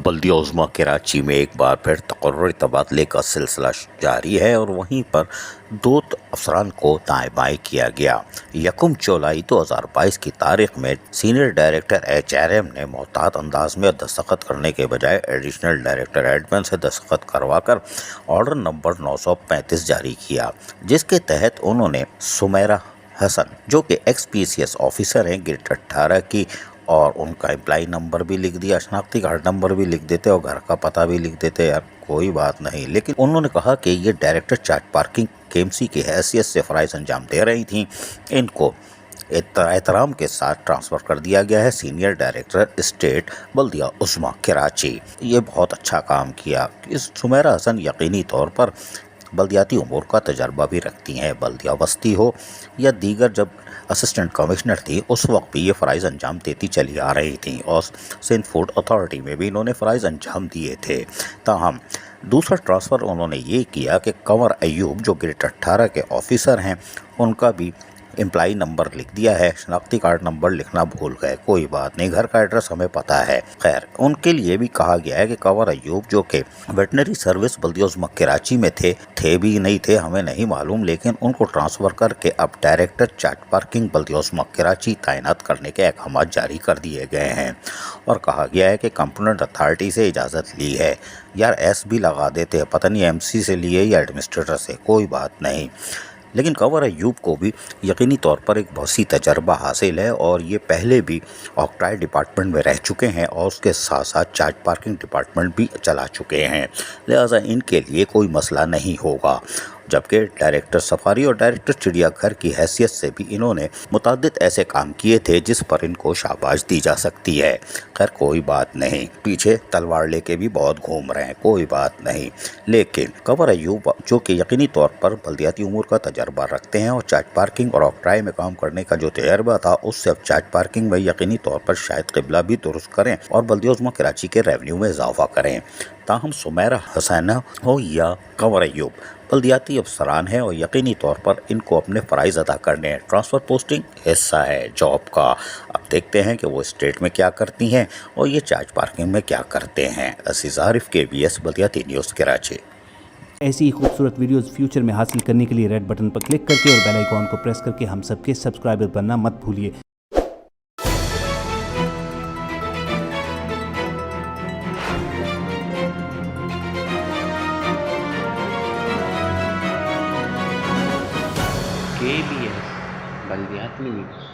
बल्दिया उज़्मा कराची में एक बार फिर तकर्रुरी तबादले का सिलसिला जारी है और वहीं पर दो अफसरान को दाएं बाएं किया गया। 1 जुलाई 2022 की तारीख में सीनियर डायरेक्टर HRM ने मोहतात अंदाज में दस्तखत करने के बजाय एडिशनल डायरेक्टर एडमिन से दस्तखत करवाकर ऑर्डर नंबर 935 जारी किया, जिसके तहत उन्होंने सुमेरा हसन, जो कि XPCS ऑफिसर हैं, ग्रेड 18 की, और उनका एम्प्लाई नंबर भी लिख दिया, शनाख्ती कार्ड नंबर भी लिख देते और घर का पता भी लिख देते, यार कोई बात नहीं। लेकिन उन्होंने कहा कि ये डायरेक्टर चार्ज पार्किंग KMC की हैसियत से फ़राइज़ अंजाम दे रही थी, इनको एहतराम के साथ ट्रांसफ़र कर दिया गया है सीनियर डायरेक्टर स्टेट बल्दिया उज़्मा कराची। ये बहुत अच्छा काम किया। इस सुमेरा हसन यकीनी तौर पर बल्दियाती उमूर का तजर्बा भी रखती हैं। बल्दिया वस्ती हो या दीगर, जब असिस्टेंट कमिश्नर थी उस वक्त भी ये फ़राइज़ अंजाम देती चली आ रही थी और सिंध फूड अथॉरिटी में भी इन्होंने फ़राइज़ अंजाम दिए थे। ताहम दूसरा ट्रांसफ़र उन्होंने ये किया कि कंवर अयूब, जो ग्रेड 18 के ऑफिसर हैं, उनका भी एम्प्लाई नंबर लिख दिया है, शनाख्ती कार्ड नंबर लिखना भूल गए, कोई बात नहीं, घर का एड्रेस हमें पता है। खैर, उनके लिए भी कहा गया है कि कंवर अयूब, जो कि वेटनरी सर्विस बल्दिया उज़्मा कराची में थे भी नहीं थे, हमें नहीं मालूम, लेकिन उनको ट्रांसफ़र करके अब डायरेक्टर चार्ज पार्किंग बल्दिया उज़्मा कराची तैनात करने के अहकाम जारी कर दिए गए हैं और कहा गया है कि कंपोनेंट अथॉरिटी से इजाज़त ली है। यार S भी लगा देते हैं, पता नहीं MC से लिए या एडमिनिस्ट्रेटर से, कोई बात नहीं। लेकिन कंवर अयूब को भी यकीनी तौर पर एक वसी तजर्बा हासिल है और ये पहले भी ऑक्ट्राई डिपार्टमेंट में रह चुके हैं और उसके साथ साथ चार्ज पार्किंग डिपार्टमेंट भी चला चुके हैं, लिहाजा इनके लिए कोई मसला नहीं होगा। जबकि डायरेक्टर सफारी और डायरेक्टर चिड़ियाघर की हैसियत से भी इन्होंने मुतअद्दिद ऐसे काम किए थे जिस पर इनको शाबाश दी जा सकती है। खैर कोई बात नहीं, पीछे तलवार लेके भी बहुत घूम रहे हैं, कोई बात नहीं। लेकिन कंवर अयूब, जो कि यकीनी तौर पर बल्दियाती उमूर का तजर्बा रखते हैं और चार्ज पार्किंग और ऑक्ट्राई में काम करने का जो तजर्बा था, उससे अब चार्ज पार्किंग में यकीनी तौर पर शायद क़िबला भी दुरुस्त करें और बल्दिया उज़्मा कराची के रेवेन्यू में इजाफा करें। ताहम सुमेरा हसन हो या कंवर अयूब बल्दियाती अफसरान हैं और यकीनी तौर पर इनको अपने फ़राइज़ अदा करने हैं। ट्रांसफ़र पोस्टिंग हिस्सा है जॉब का। अब देखते हैं कि वो स्टेट में क्या करती हैं और ये चार्ज पार्किंग में क्या करते हैं। अज़ीज़ आरिफ, KBS बल्दियाती न्यूज़ कराची। ऐसी ही खूबसूरत वीडियोस फ्यूचर में हासिल करने के लिए रेड बटन पर क्लिक करके और बेल आइकॉन को प्रेस करके हम सबके सब्सक्राइबर बनना मत भूलिए। KBS बल्दियाती न्यूज़।